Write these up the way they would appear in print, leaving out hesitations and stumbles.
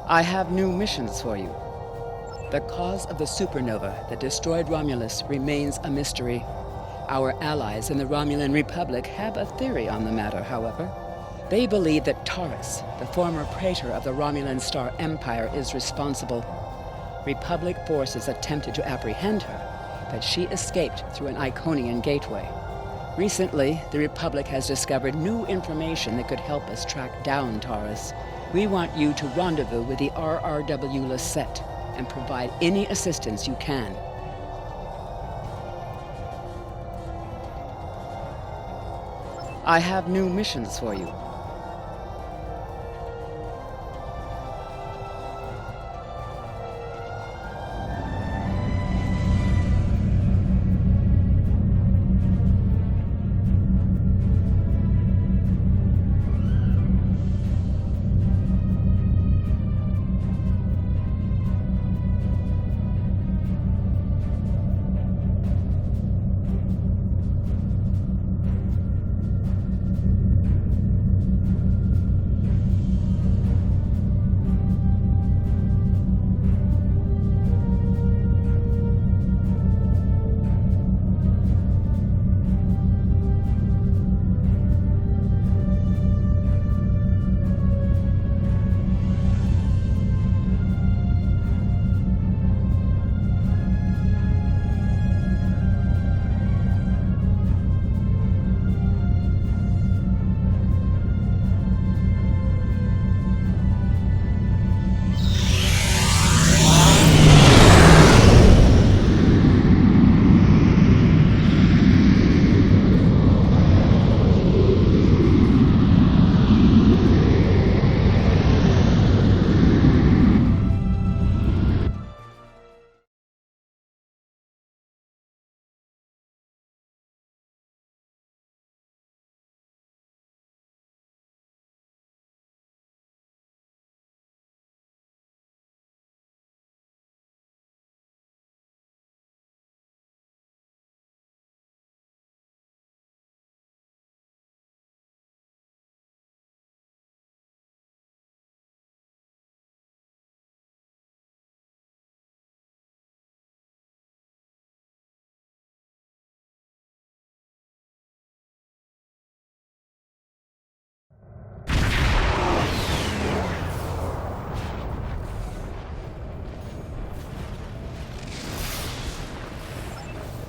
I have new missions for you. The cause of the supernova that destroyed Romulus remains a mystery. Our allies in the Romulan Republic have a theory on the matter, however. They believe that Taris, the former praetor of the Romulan Star Empire, is responsible. Republic forces attempted to apprehend her, but she escaped through an Iconian gateway. Recently, the Republic has discovered new information that could help us track down Taris. We want you to rendezvous with the RRW Lisette and provide any assistance you can. I have new missions for you.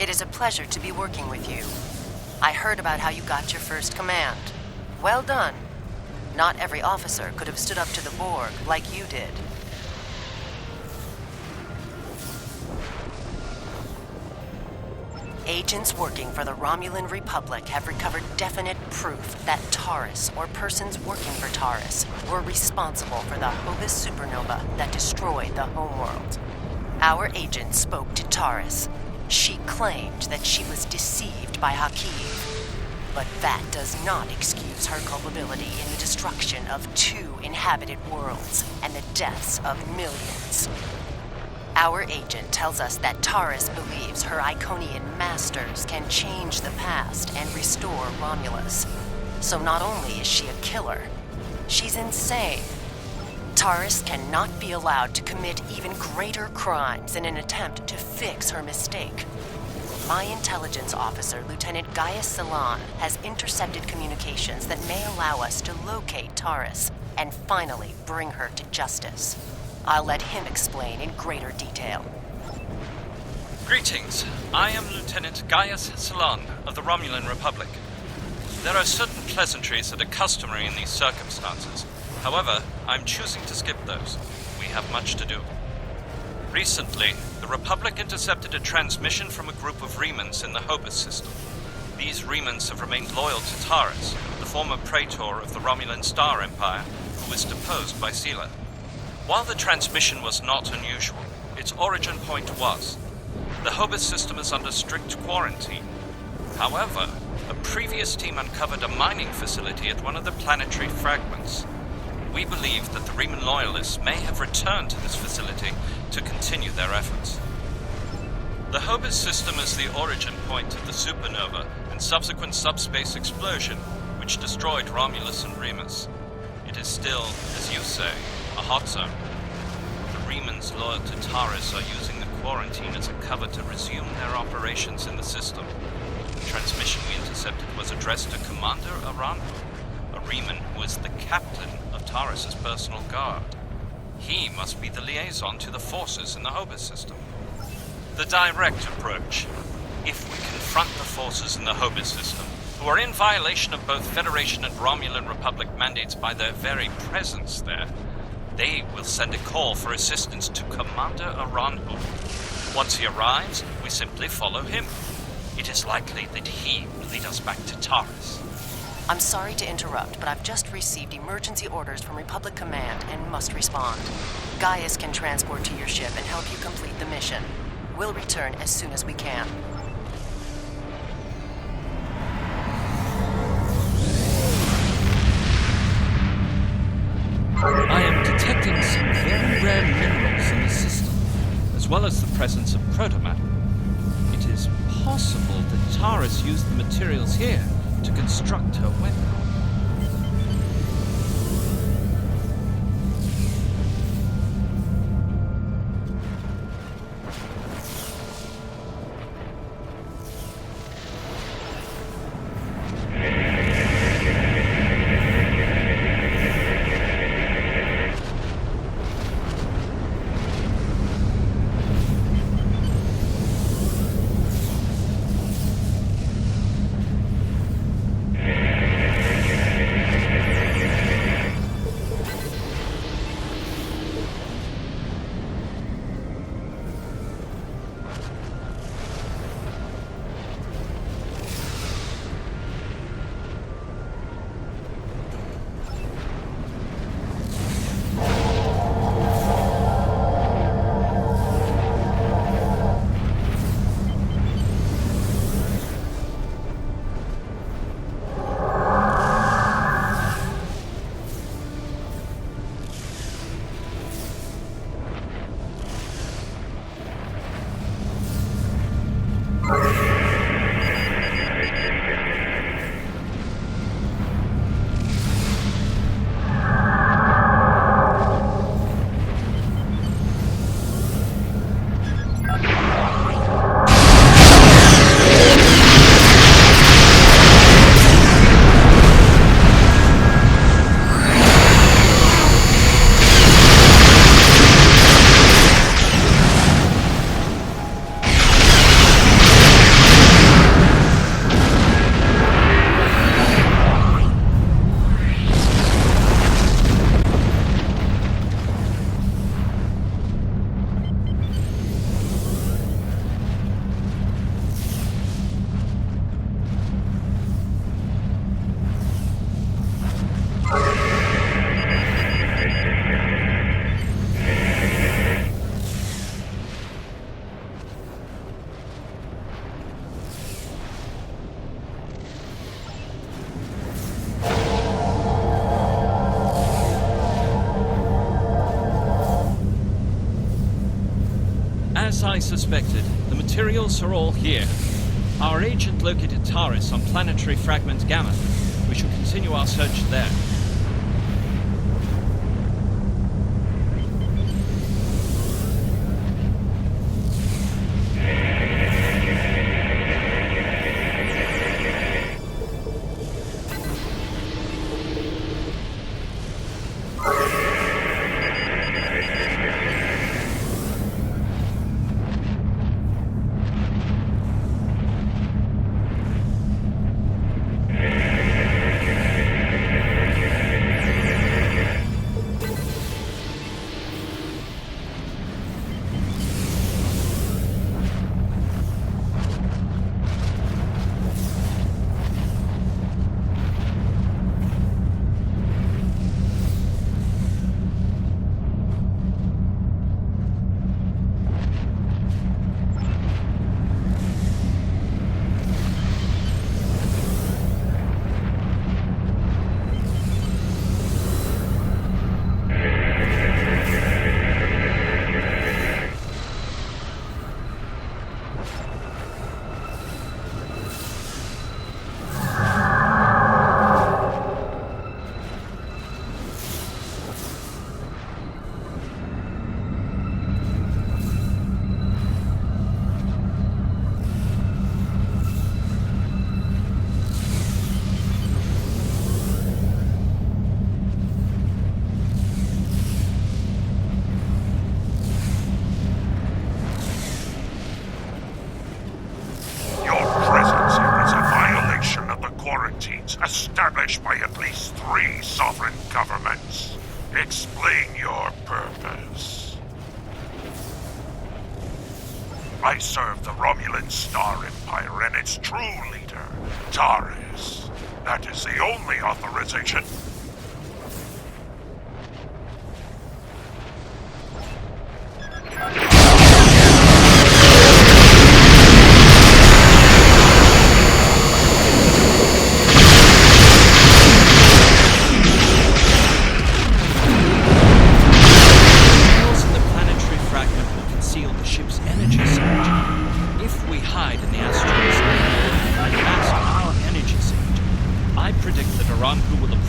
It is a pleasure to be working with you. I heard about how you got your first command. Well done. Not every officer could have stood up to the Borg like you did. Agents working for the Romulan Republic have recovered definite proof that Taris, or persons working for Taris, were responsible for the Hobus supernova that destroyed the homeworld. Our agent spoke to Taris. She claimed that she was deceived by Hakiv, but that does not excuse her culpability in the destruction of 2 inhabited worlds and the deaths of millions. Our agent tells us that Taris believes her Iconian masters can change the past and restore Romulus. So not only is she a killer, she's insane. Taris cannot be allowed to commit even greater crimes in an attempt to fix her mistake. My intelligence officer, Lieutenant Gaius Salon, has intercepted communications that may allow us to locate Taris and finally bring her to justice. I'll let him explain in greater detail. Greetings. I am Lieutenant Gaius Salon of the Romulan Republic. There are certain pleasantries that are customary in these circumstances. However, I'm choosing to skip those. We have much to do. Recently, the Republic intercepted a transmission from a group of Remans in the Hobus system. These Remans have remained loyal to Taris, the former praetor of the Romulan Star Empire, who was deposed by Sela. While the transmission was not unusual, its origin point was. The Hobus system is under strict quarantine. However, a previous team uncovered a mining facility at one of the planetary fragments. We believe that the Reman loyalists may have returned to this facility to continue their efforts. The Hobus system is the origin point of the supernova and subsequent subspace explosion, which destroyed Romulus and Remus. It is still, as you say, a hot zone. Romulans loyal to Taris are using the quarantine as a cover to resume their operations in the system. The transmission we intercepted was addressed to Commander Aranho, a Reman who is the captain of Taris' personal guard. He must be the liaison to the forces in the Hobus system. The direct approach. If we confront the forces in the Hobus system, who are in violation of both Federation and Romulan Republic mandates by their very presence there, they will send a call for assistance to Commander Aranho. Once he arrives, we simply follow him. It is likely that he will lead us back to Taris. I'm sorry to interrupt, but I've just received emergency orders from Republic Command and must respond. Gaius can transport to your ship and help you complete the mission. We'll return as soon as we can. I am detecting some very rare minerals in the system, as well as the presence of protomatter. It is possible that Taris used the materials here to construct her weapon. As I suspected, the materials are all here. Our agent located Taris on planetary fragment Gamma. We shall continue our search there. I serve the Romulan Star Empire and its true leader, Taris. That is the only authorization.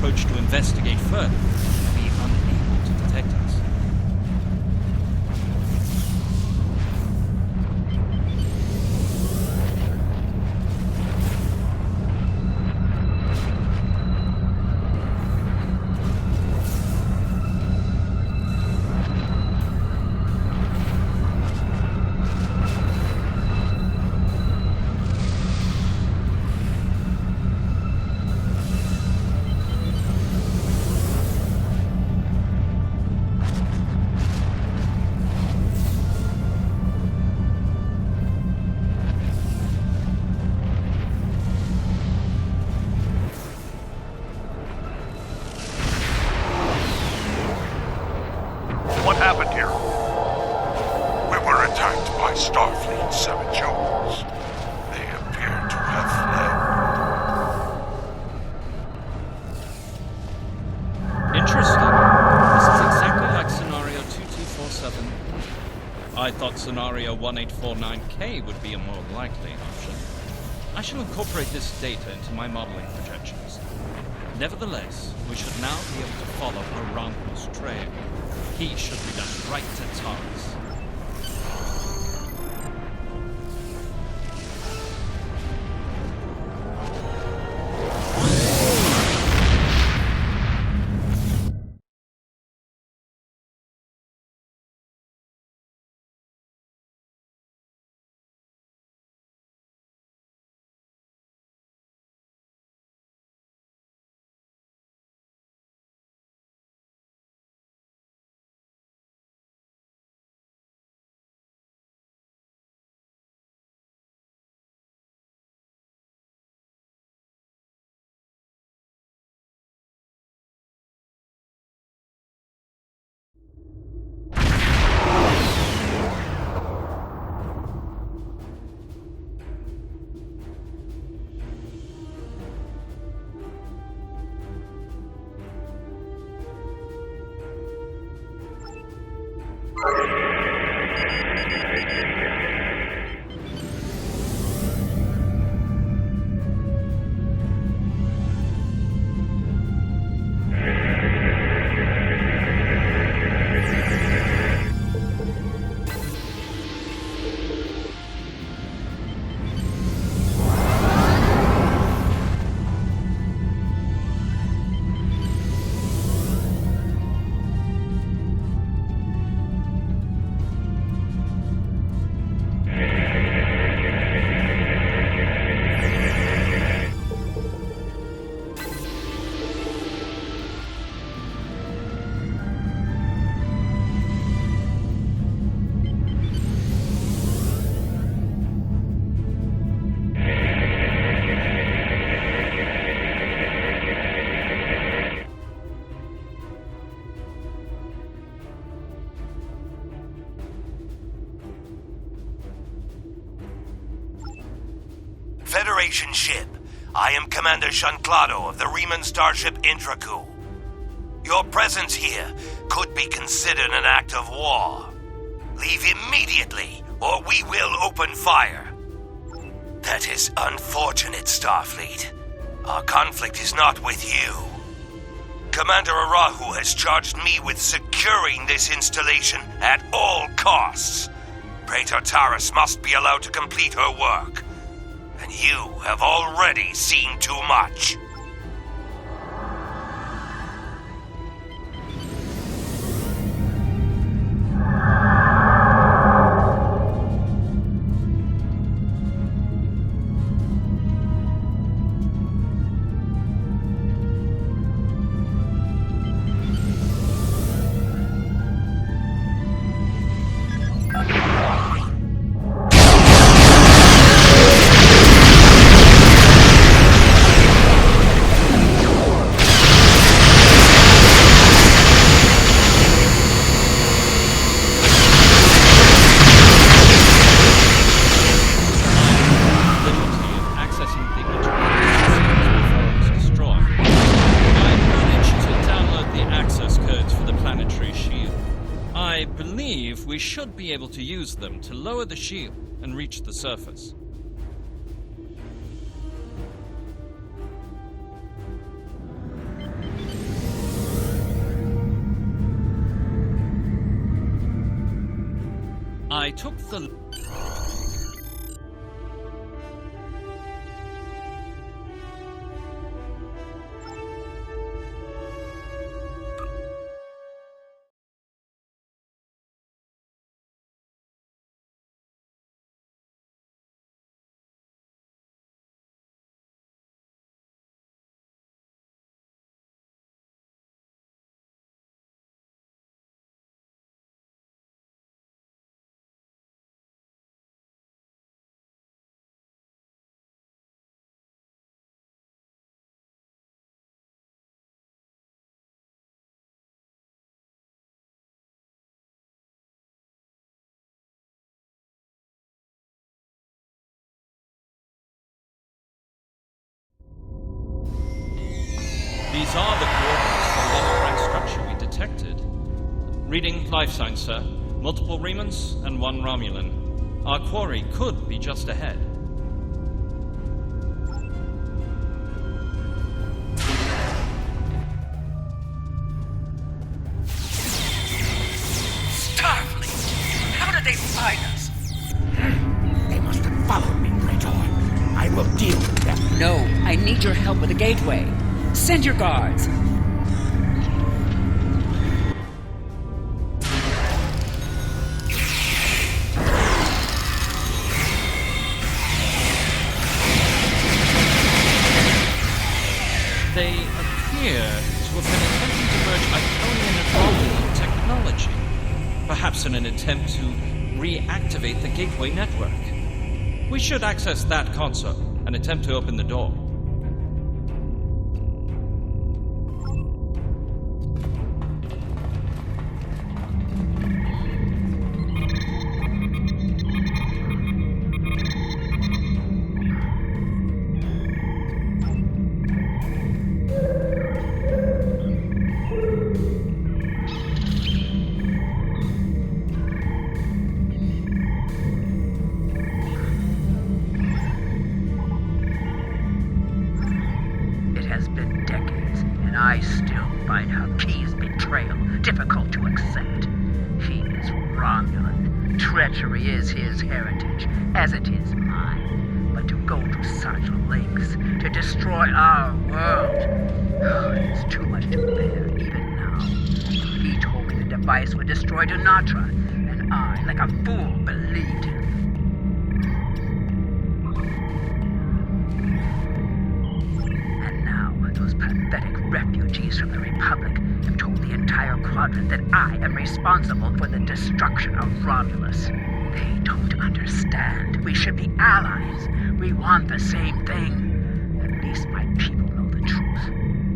To investigate further, be unable to detect us. What happened here? We were attacked by Starfleet 7 Jones. They appear to have fled. Interesting. This is exactly like scenario 2247. I thought scenario 1849K would be a more likely option. I shall incorporate this data into my modeling projections. Nevertheless, we should now be able to follow Aranhu's trail. He should be done right to Taris. Federation ship. I am Commander Shanclado of the Riemann starship Intraku. Your presence here could be considered an act of war. Leave immediately, or we will open fire. That is unfortunate, Starfleet. Our conflict is not with you. Commander Arahu has charged me with securing this installation at all costs. Praetor Taris must be allowed to complete her work. And you have already seen too much. to use them to lower the shield and reach the surface. I took the... These are the coordinates for the underground structure we detected. Reading life signs, sir. Multiple Remans and 1 Romulan. Our quarry could be just ahead. Starfleet! How did they find us? They must have followed me, Praetor. I will deal with them. No, I need your help with the gateway. Send your guards. They appear to have been attempting to merge Iconian and Romulan technology, perhaps in an attempt to reactivate the gateway network. We should access that console and attempt to open the door. I still find Haki's betrayal difficult to accept. He is Romulan. Treachery is his heritage, as it is mine. But to go to such lengths to destroy our world, it's too much to bear, even now. He told me the device would destroy Dunatra, and I, like a fool, believed him. Those pathetic refugees from the Republic have told the entire quadrant that I am responsible for the destruction of Romulus. They don't understand. We should be allies. We want the same thing. At least my people know the truth.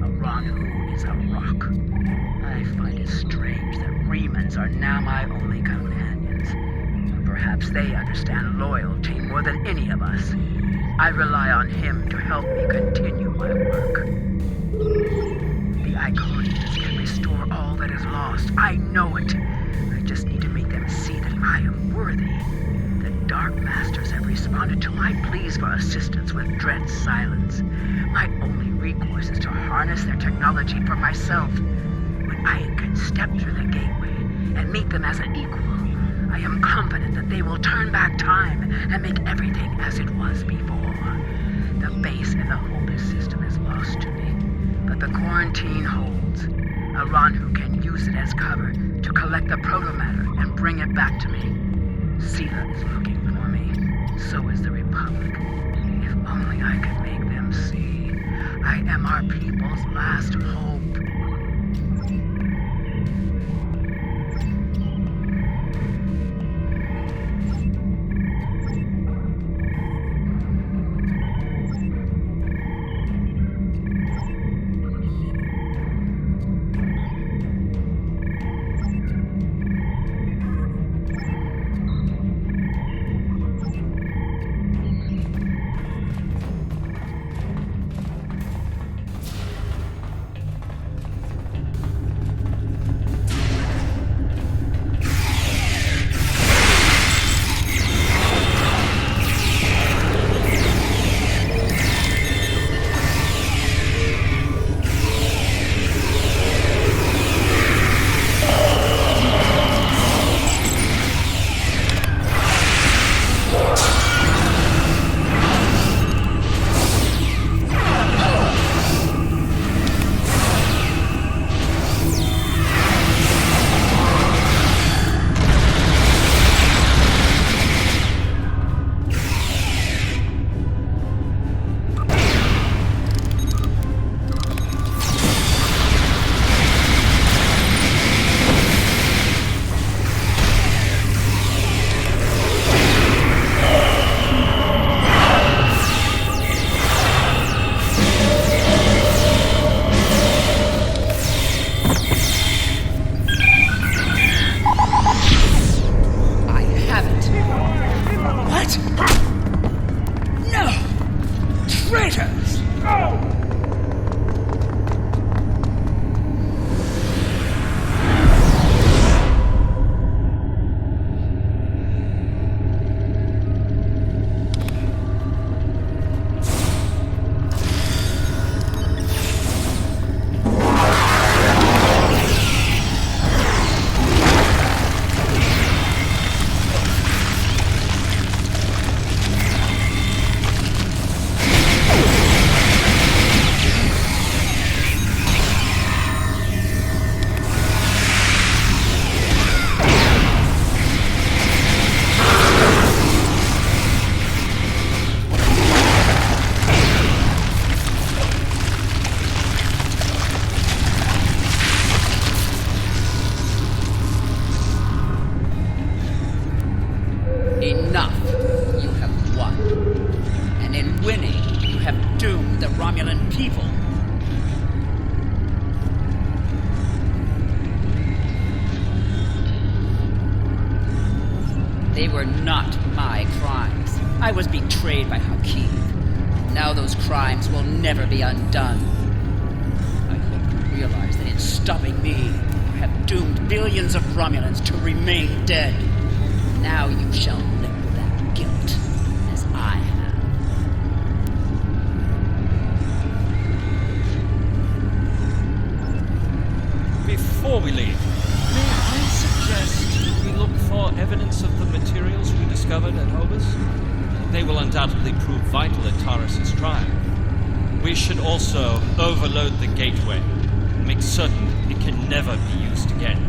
A Ronhu is a rock. I find it strange that Remans are now my only companions. Perhaps they understand loyalty more than any of us. I rely on him to help me continue my work. The Iconians can restore all that is lost. I know it. I just need to make them see that I am worthy. The Dark Masters have responded to my pleas for assistance with dread silence. My only recourse is to harness their technology for myself. When I can step through the gateway and meet them as an equal, I am confident that they will turn back time and make everything as it was before. The base in the Hobus system is lost to me, but the quarantine holds. A Ronhu can use it as cover to collect the protomatter and bring it back to me. Sela is looking for me. So is the Republic. If only I could make them see. I am our people's last hope. They were not my crimes. I was betrayed by Hakim. Now those crimes will never be undone. I hope you realize that in stopping me, you have doomed billions of Romulans to remain dead. Now you shall lick that guilt, as I have. Before we leave, may I suggest we look for evidence of the materials we discovered at Hobus? They will undoubtedly prove vital in Taris' trial. We should also overload the gateway, make certain it can never be used again.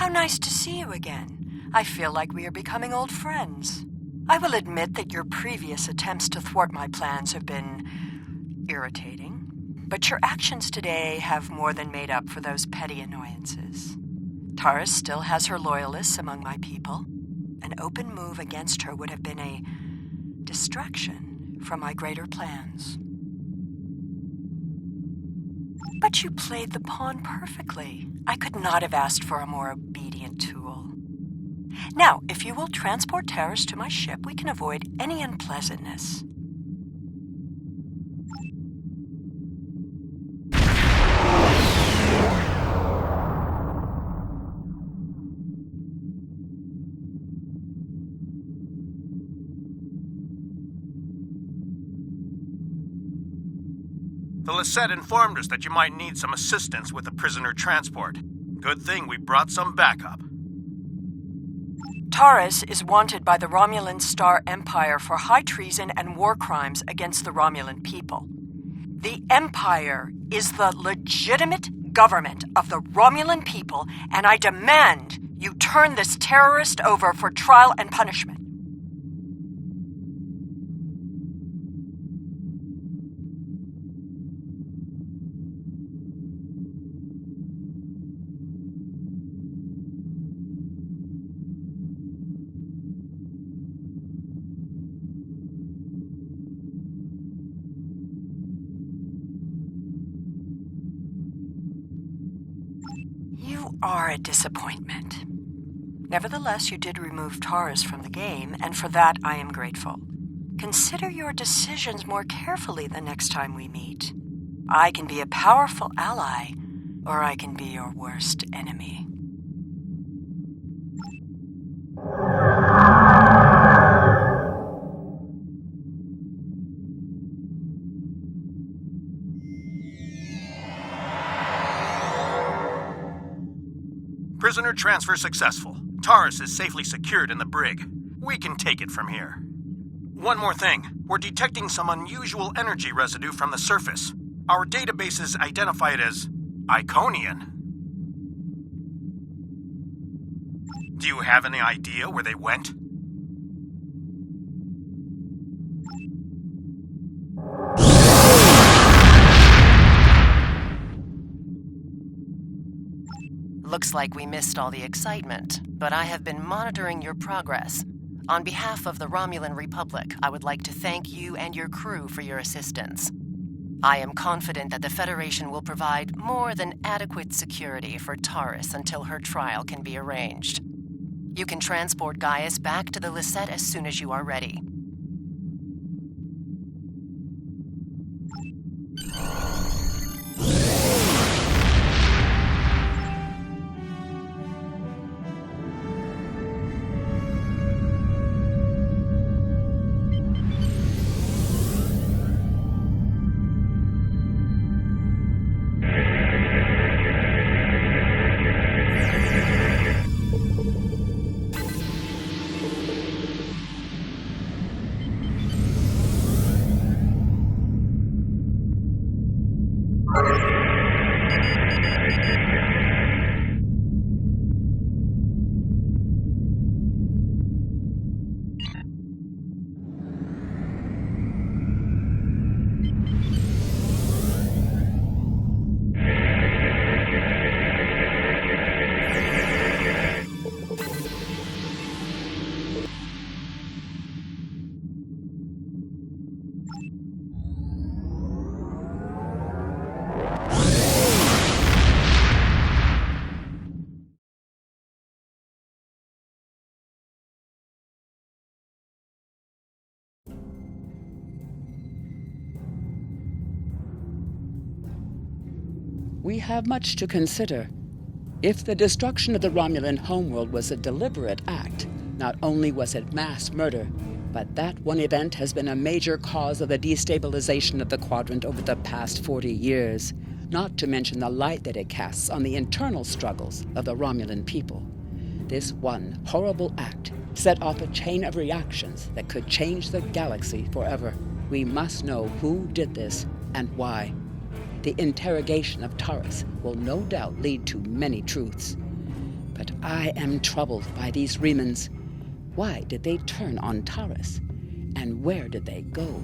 How nice to see you again. I feel like we are becoming old friends. I will admit that your previous attempts to thwart my plans have been irritating, but your actions today have more than made up for those petty annoyances. Taris still has her loyalists among my people. An open move against her would have been a distraction from my greater plans. But you played the pawn perfectly. I could not have asked for a more obedient tool. Now, if you will transport Taris to my ship, we can avoid any unpleasantness. The Lisette informed us that you might need some assistance with the prisoner transport. Good thing we brought some backup. Taris is wanted by the Romulan Star Empire for high treason and war crimes against the Romulan people. The Empire is the legitimate government of the Romulan people, and I demand you turn this terrorist over for trial and punishment. are a disappointment. Nevertheless, you did remove Taris from the game, and for that I am grateful. Consider your decisions more carefully the next time we meet. I can be a powerful ally, or I can be your worst enemy. Prisoner transfer successful. Taris is safely secured in the brig. We can take it from here. One more thing. We're detecting some unusual energy residue from the surface. Our databases identify it as Iconian. Do you have any idea where they went? Looks like we missed all the excitement, but I have been monitoring your progress. On behalf of the Romulan Republic, I would like to thank you and your crew for your assistance. I am confident that the Federation will provide more than adequate security for Taris until her trial can be arranged. You can transport Gaius back to the Lisette as soon as you are ready. We have much to consider. If the destruction of the Romulan homeworld was a deliberate act, not only was it mass murder, but that one event has been a major cause of the destabilization of the Quadrant over the past 40 years, not to mention the light that it casts on the internal struggles of the Romulan people. This one horrible act set off a chain of reactions that could change the galaxy forever. We must know who did this and why. The interrogation of Taris will no doubt lead to many truths. But I am troubled by these Remans. Why did they turn on Taris? And where did they go?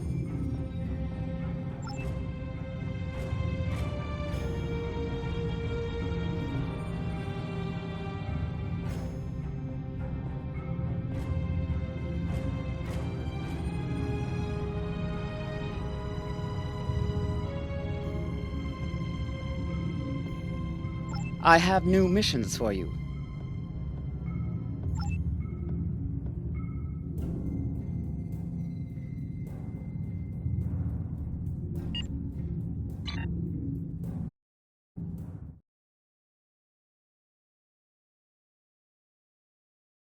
I have new missions for you.